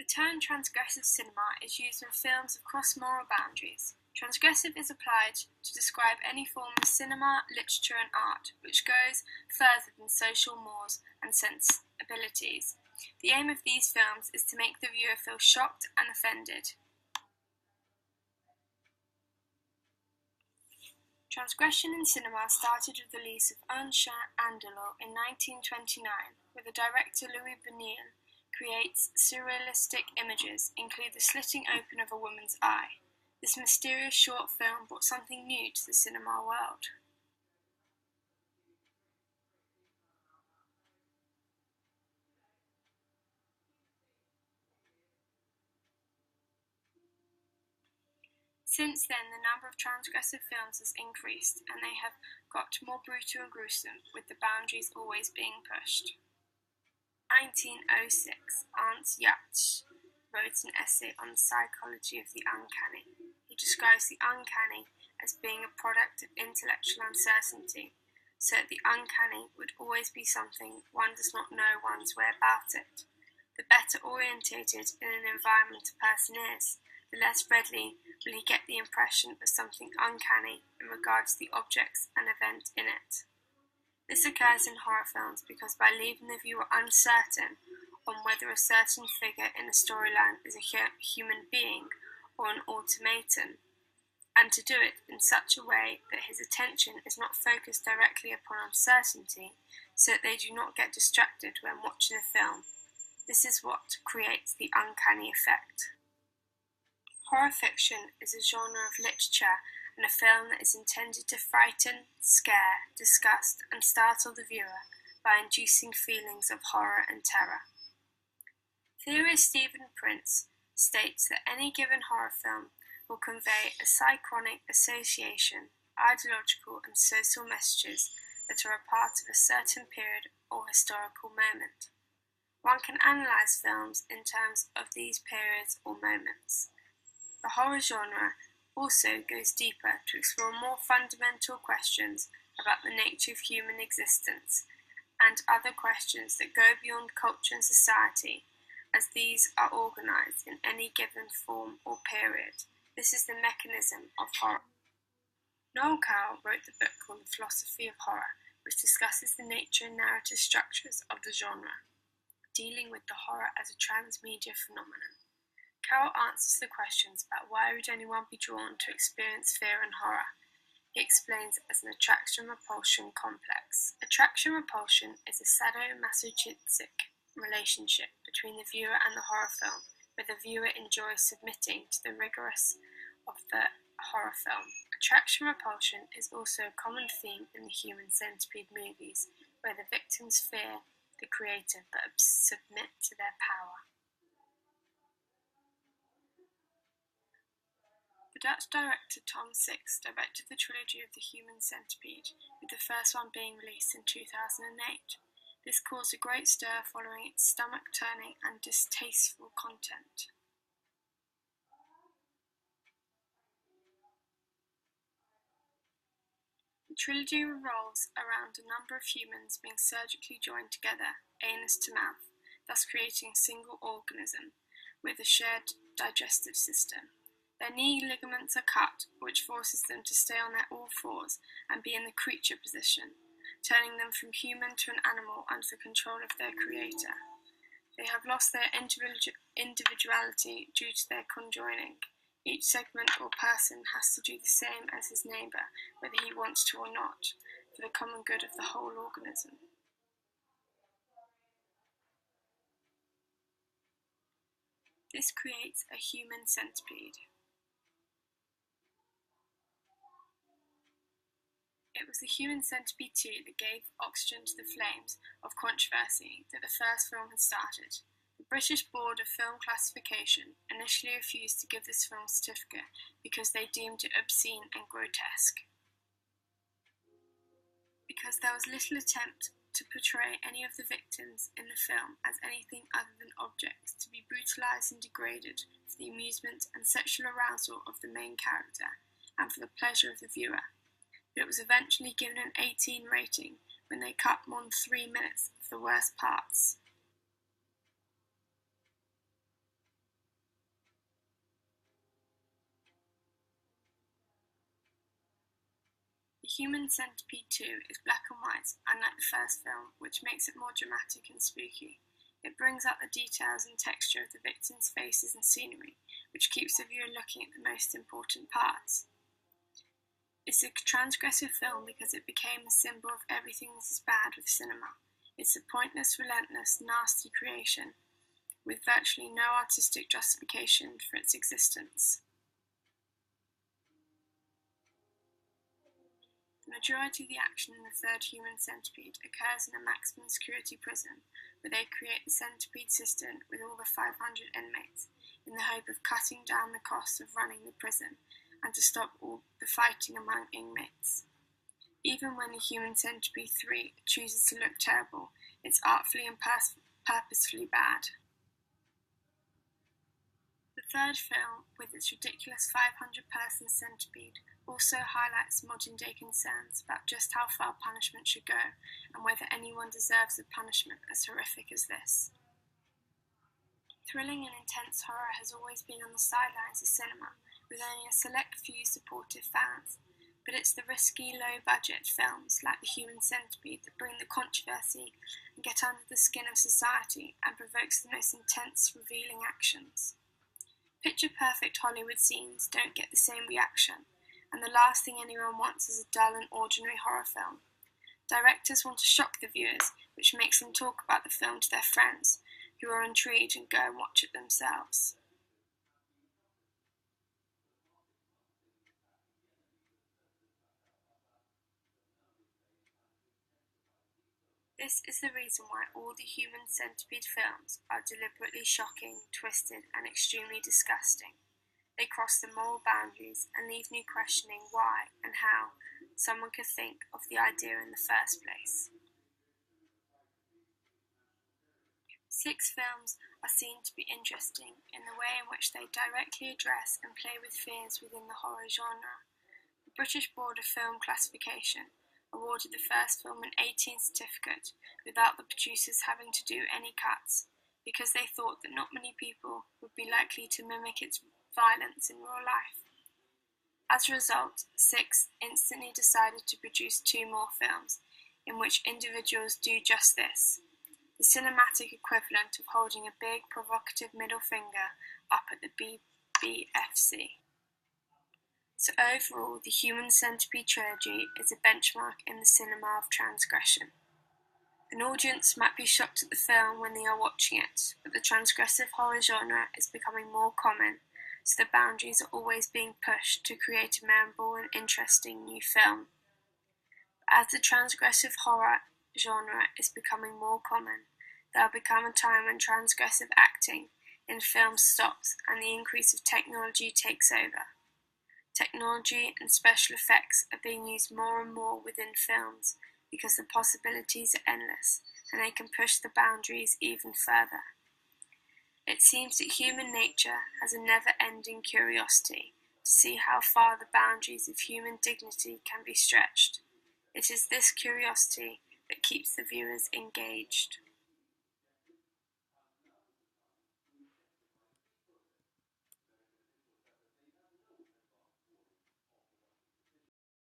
The term transgressive cinema is used in films that cross moral boundaries. Transgressive is applied to describe any form of cinema, literature and art which goes further than social mores and sensibilities. The aim of these films is to make the viewer feel shocked and offended. Transgression in cinema started with the release of Un Chien Andalou in 1929, where the director Louis Buñuel creates surrealistic images, include the slitting open of a woman's eye. This mysterious short film brought something new to the cinema world. Since then, the number of transgressive films has increased, and they have got more brutal and gruesome, with the boundaries always being pushed. 1906, Ernst Jach wrote an essay on the psychology of the uncanny. He describes the uncanny as being a product of intellectual uncertainty, so that the uncanny would always be something one does not know one's way about it. The better orientated in an environment a person is, the less readily will he get the impression of something uncanny in regard to the objects and event in it. This occurs in horror films because by leaving the viewer uncertain on whether a certain figure in a storyline is a human being or an automaton, and to do it in such a way that his attention is not focused directly upon uncertainty, so that they do not get distracted when watching the film. This is what creates the uncanny effect. Horror fiction is a genre of literature and a film that is intended to frighten, scare, disgust, and startle the viewer by inducing feelings of horror and terror. Theorist Stephen Prince states that any given horror film will convey a synchronic association, ideological and social messages that are a part of a certain period or historical moment. One can analyse films in terms of these periods or moments. The horror genre also goes deeper to explore more fundamental questions about the nature of human existence and other questions that go beyond culture and society, as these are organised in any given form or period. This is the mechanism of horror. Noel Cowell wrote the book called The Philosophy of Horror, which discusses the nature and narrative structures of the genre, dealing with the horror as a transmedia phenomenon. Cowell answers the questions about why would anyone be drawn to experience fear and horror. He explains it as an attraction-repulsion complex. Attraction-repulsion is a sadomasochistic relationship between the viewer and the horror film, where the viewer enjoys submitting to the rigors of the horror film. Attraction-repulsion is also a common theme in the human centipede movies, where the victims fear the creator but submit to their power. The Dutch director Tom Six directed the trilogy of the Human Centipede, with the first one being released in 2008. This caused a great stir following its stomach-turning and distasteful content. The trilogy revolves around a number of humans being surgically joined together, anus to mouth, thus creating a single organism with a shared digestive system. Their knee ligaments are cut, which forces them to stay on their all fours and be in the creature position, turning them from human to an animal under the control of their creator. They have lost their individuality due to their conjoining. Each segment or person has to do the same as his neighbour, whether he wants to or not, for the common good of the whole organism. This creates a human centipede. It was the Human Centipede 2 that gave oxygen to the flames of controversy that the first film had started. The British Board of Film Classification initially refused to give this film certificate because they deemed it obscene and grotesque. Because there was little attempt to portray any of the victims in the film as anything other than objects to be brutalised and degraded for the amusement and sexual arousal of the main character and for the pleasure of the viewer. But it was eventually given an 18 rating when they cut more than 3 minutes of the worst parts. Human Centipede 2 is black and white, unlike the first film, which makes it more dramatic and spooky. It brings out the details and texture of the victims' faces and scenery, which keeps the viewer looking at the most important parts. It's a transgressive film because it became a symbol of everything that is bad with cinema. It's a pointless, relentless, nasty creation, with virtually no artistic justification for its existence. The majority of the action in the third Human Centipede occurs in a maximum security prison, where they create the centipede system with all the 500 inmates, in the hope of cutting down the costs of running the prison, and to stop all the fighting among inmates. Even when the Human Centipede 3 chooses to look terrible, it's artfully and purposefully bad. The third film, with its ridiculous 500-person centipede, also highlights modern-day concerns about just how far punishment should go and whether anyone deserves a punishment as horrific as this. Thrilling and intense horror has always been on the sidelines of cinema, with only a select few supportive fans, but it's the risky, low-budget films like The Human Centipede that bring the controversy and get under the skin of society and provokes the most intense, revealing actions. Picture-perfect Hollywood scenes don't get the same reaction, and the last thing anyone wants is a dull and ordinary horror film. Directors want to shock the viewers, which makes them talk about the film to their friends, who are intrigued and go and watch it themselves. This is the reason why all the Human Centipede films are deliberately shocking, twisted, and extremely disgusting. They cross the moral boundaries and leave me questioning why and how someone could think of the idea in the first place. 6 films are seen to be interesting in the way in which they directly address and play with fears within the horror genre. The British Board of Film Classification awarded the first film an 18 certificate without the producers having to do any cuts, because they thought that not many people would be likely to mimic its violence in real life. As a result, 6 instantly decided to produce 2 more films, in which individuals do just this, the cinematic equivalent of holding a big, provocative middle finger up at the BBFC. So overall, the Human Centipede trilogy is a benchmark in the cinema of transgression. An audience might be shocked at the film when they are watching it, but the transgressive horror genre is becoming more common, so the boundaries are always being pushed to create a memorable and interesting new film. As the transgressive horror genre is becoming more common, there will become a time when transgressive acting in films stops and the increase of technology takes over. Technology and special effects are being used more and more within films because the possibilities are endless and they can push the boundaries even further. It seems that human nature has a never-ending curiosity to see how far the boundaries of human dignity can be stretched. It is this curiosity that keeps the viewers engaged.